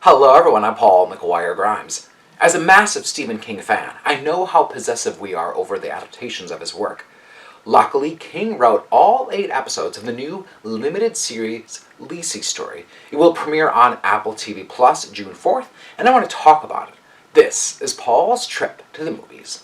Hello everyone, I'm Paul McGuire Grimes. As a massive Stephen King fan, I know how possessive we are over the adaptations of his work. Luckily, King wrote all 8 episodes of the new limited series LISEY'S story. It will premiere on Apple TV Plus June 4th, and I want to talk about it. This is Paul's trip to the movies.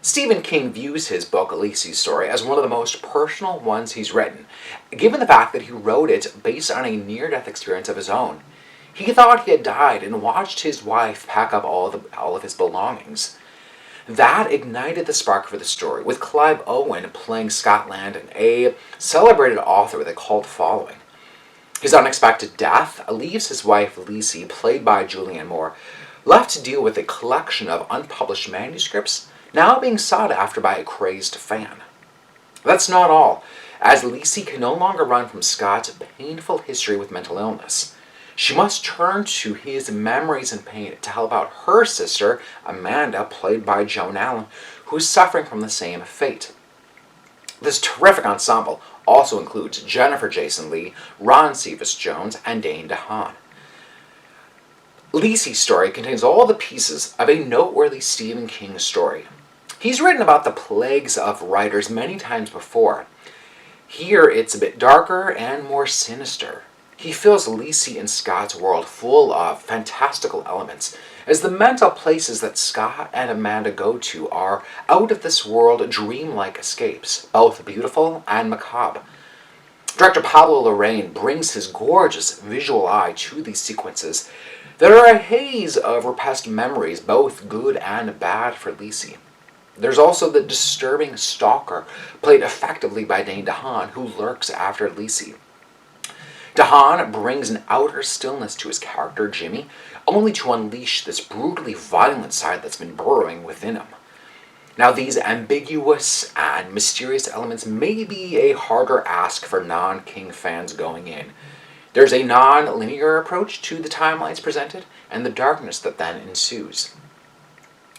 Stephen King views his book, LISEY'S story, as one of the most personal ones he's written, given the fact that he wrote it based on a near-death experience of his own. He thought he had died and watched his wife pack up all of his belongings. That ignited the spark for the story, with Clive Owen playing Scott Landon, a celebrated author with a cult following. His unexpected death leaves his wife, Lisey, played by Julianne Moore, left to deal with a collection of unpublished manuscripts now being sought after by a crazed fan. That's not all, as Lisey can no longer run from Scott's painful history with mental illness. She must turn to his memories and pain to help out her sister, Amanda, played by Joan, who is suffering from the same fate. This terrific ensemble also includes Jennifer Jason Leigh, Ron Cephas Jones, and Dane DeHaan. LISEY'S story contains all the pieces of a noteworthy Stephen King story. He's written about the plagues of writers many times before. Here it's a bit darker and more sinister. He fills Lisey and Scott's world full of fantastical elements, as the mental places that Scott and Amanda go to are out-of-this-world dreamlike escapes, both beautiful and macabre. Director Pablo Larraín brings his gorgeous visual eye to these sequences that are a haze of repressed memories, both good and bad for Lisey. There's also the disturbing stalker, played effectively by Dane DeHaan, who lurks after Lisey. DeHaan brings an outer stillness to his character, Jimmy, only to unleash this brutally violent side that's been burrowing within him. Now, these ambiguous and mysterious elements may be a harder ask for non-King fans going in. There's a non-linear approach to the timelines presented, and the darkness that then ensues.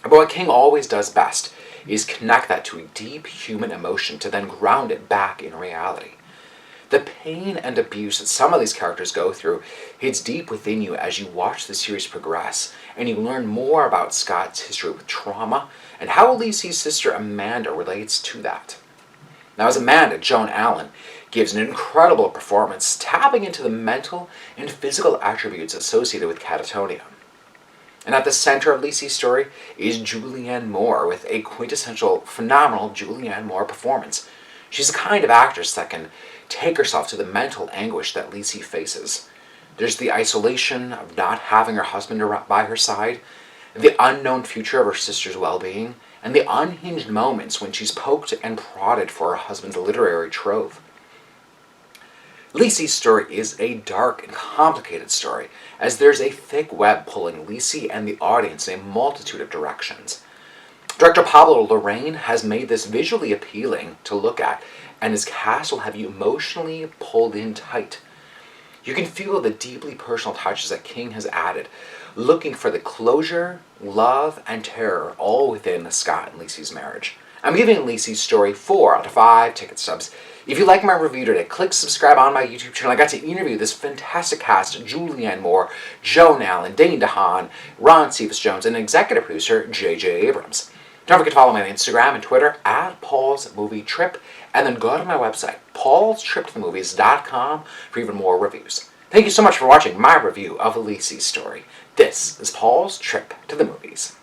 But what King always does best is connect that to a deep human emotion to then ground it back in reality. The pain and abuse that some of these characters go through hits deep within you as you watch the series progress, and you learn more about Scott's history with trauma and how Lisey's sister Amanda relates to that. Now, as Amanda, Joan gives an incredible performance, tapping into the mental and physical attributes associated with catatonia. And at the center of Lisey's story is Julianne Moore, with a quintessential, phenomenal Julianne Moore performance. She's the kind of actress that can take herself to the mental anguish that Lisey faces. There's the isolation of not having her husband by her side, the unknown future of her sister's well-being, and the unhinged moments when she's poked and prodded for her husband's literary trove. Lisey's story is a dark and complicated story, as there's a thick web pulling Lisey and the audience in a multitude of directions. Director Pablo Larraín has made this visually appealing to look at, and his cast will have you emotionally pulled in tight. You can feel the deeply personal touches that King has added, looking for the closure, love, and terror all within Scott and Lisey's marriage. I'm giving Lisey's story 4 out of 5 ticket stubs. If you like my review today, click subscribe on my YouTube channel. I got to interview this fantastic cast: Julianne Moore, Joan, Dane DeHaan, Ron Cephas Jones, and executive producer J.J. Abrams. Don't forget to follow me on Instagram and Twitter at Paul's Movie Trip, and then go to my website, paulstriptothemovies.com, for even more reviews. Thank you so much for watching my review of LISEY'S story. This is Paul's Trip to the Movies.